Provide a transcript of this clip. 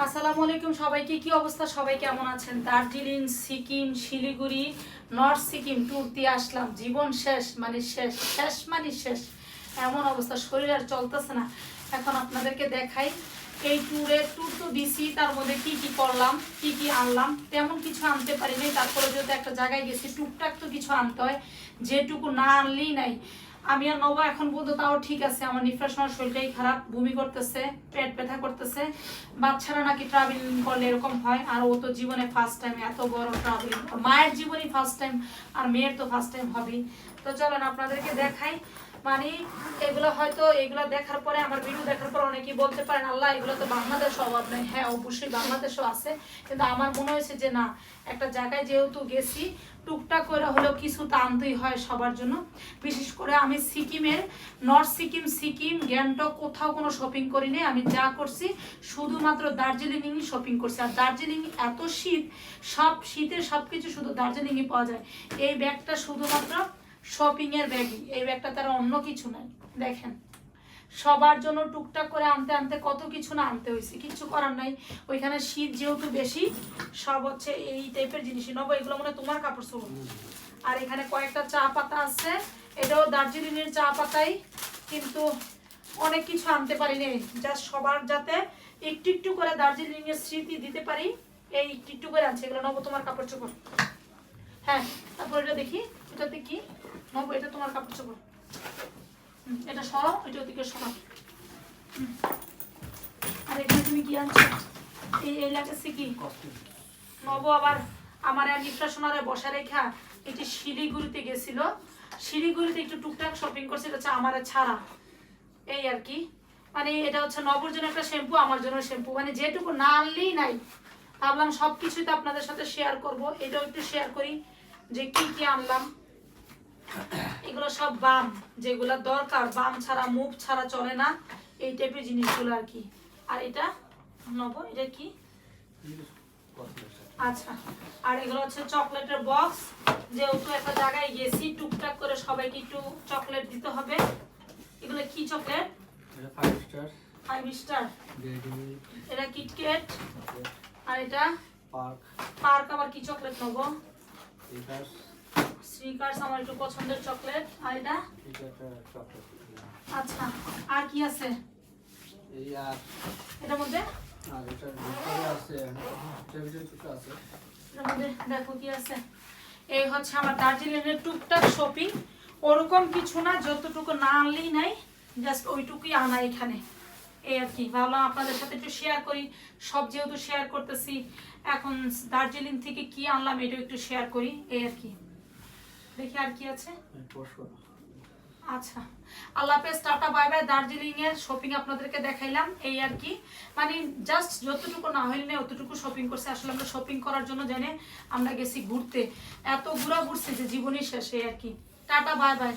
আসসালামু আলাইকুম সবাইকে, কি অবস্থা? সবাই কেমন আছেন? দার্জিলিং, সিকিম, শিলিগুড়ি, নর্থ সিকিম ট্যুর দিয়ে আসলাম। জীবন শেষ মানে শেষ, শেষ মানে শেষ, এমন অবস্থা, শরীর আর চলতেছে না। এখন আপনাদেরকে দেখাই এই ট্যুর তো দিছি, তার মধ্যে কি কি করলাম, কি কি আনলাম। তেমন কিছু আনতে পারিনি, তারপরে যেহেতু একটা জায়গায় গেছি টুকটাক তো কিছু আনতে হয়, যেটুকু না আনলেই নাই। আমি আর নব এখন বলতো তাও ঠিক আছে, আমার নিঃশ্বাসের শরীরটাই খারাপ, বমি করতেছে, পেট ব্যথা করতেছে। বাচ্চারা নাকি ট্রাভেলিং করলে এরকম হয়, আর ও তো জীবনে ফার্স্ট টাইম এত বড় ট্রাভেলিং, মায়ের জীবনই ফার্স্ট টাইম, আর মেয়ের তো ফার্স্ট টাইম হবেই। তো চলেন আপনাদেরকে দেখাই। মানে এগুলো হয়তো এগুলো দেখার পরে, আমার ভিডিও দেখার পর অনেকেই বলতে পারেন আল্লাহ এগুলো তো বাংলাদেশে অভাব নেই। হ্যাঁ, অবশ্যই বাংলাদেশেও আছে, কিন্তু আমার মনে হয়েছে যে না, একটা জায়গায় যেহেতু গেছি টুকটাক করে হলেও কিছু তো আনতেই হয় সবার জন্য। বিশেষ করে আমি সিকিমের, নর্থ সিকিম, সিকিম গ্যাংটক কোথাও কোনো শপিং করিনি। আমি যা করছি শুধুমাত্র দার্জিলিংই শপিং করছি। আর দার্জিলিং এত শীত, সব শীতের সব কিছু শুধু দার্জিলিংয়ে পাওয়া যায়। এই ব্যাগটা শুধুমাত্র শপিংয়ের ব্যাগই, এই ব্যাগটা তারা অন্য কিছু নাই। দেখেন, সবার জন্য টুকটাক করে আনতে আনতে কত কিছু না আনতে হয়েছে, কিছু করার নাই। ওইখানে শীত যেহেতু বেশি, সব হচ্ছে এই টাইপের জিনিসই নেবো। এগুলো মনে হয় তোমার কাপড় চোপড়। আর এখানে কয়েকটা চা পাতা আছে, এটাও দার্জিলিং এর চা পাতাই, কিন্তু অনেক কিছু আনতে পারিনি। জাস্ট সবার যাতে একটু একটু করে দার্জিলিং এর স্মৃতি দিতে পারি, এই একটু একটু করে আনছে। এগুলো নেবো তোমার কাপড় চোপড়। হ্যাঁ, তারপর এটা দেখি, এটাতে কি নেবো? এটা তোমার কাপড় চোপড়। এটা সরাও, এটা ওদিকে সরাও। আর এখানে তুমি কি আনছো? এই লাগাচ্ছে কি নব আবার আমার নিঃশ্বাসনারে বসা রেখা এটি শিলিগুড়িতে গেছিল, শিলিগুড়িতে একটু টুকটাক শপিং করছে, এটা হচ্ছে আমার ছাড়া, এই আর কি। মানে এটা হচ্ছে নবর জন্য একটা শ্যাম্পু, আমার জন্য শ্যাম্পু, মানে যেটুকু না আনলেই নাই। ভাবলাম সব কিছুই তো আপনাদের সাথে শেয়ার করব, এটাও একটু শেয়ার করি যে কি কি আনলাম। এগুলো সব বাম, যেগুলো দরকার, বাম ছাড়া মুভ ছাড়া চলে না, এই টাইপের জিনিসগুলো আর কি। আর এটা নব, এটা কি? আচ্ছা, আর এগুলো হচ্ছে চকলেটের বক্স, যেহেতু একটা জায়গায় গেছি টুকটাক করে সবাইকে একটু চকলেট দিতে হবে। এগুলো কি চকলেট? এটা 5 স্টার। 5 স্টার। এটা কিটক্যাট। আর এটা পার্ক। পার্ক আবার কি চকলেট নেবো? স্নিকার্স। স্নিকার্স আমার একটু পছন্দের চকলেট। আর এটা চকলেট। আচ্ছা, আর কি আছে এই আর এটার মধ্যে? আর এটার ভিতরে আছে, এটার ভিতরে কিছু আছে। এটার মধ্যে দেখো কি আছে। এই হচ্ছে আমার দার্জিলিং এর টুকটাক শপিং। ওরকম কিছু না, যতটুকু না আনলেই নাই, জাস্ট ওইটুকুই আনা এখানে, এই আর কি। ভাবলাম আপনাদের সাথে একটু শেয়ার করি, সব যেহেতু শেয়ার করতেছি, এখন দার্জিলিং থেকে কি আনলাম এটাও একটু শেয়ার করি, এই আর কি। দেখি আর কি আছে। আচ্ছা, আল্লাহ হাফেজ, টাটা বাই বাই। দার্জিলিং এর শপিং আপনাদেরকে দেখাইলাম, এই আর কি। মানে জাস্ট যতটুকু না হইলে অতটুকু শপিং করছে। আসলে আমরা শপিং করার জন্য জানে আমরা গেছি ঘুরতে, এত ঘুরা ঘুরছে যে জীবনই শেষ, এই আর কি। Tata bye bye.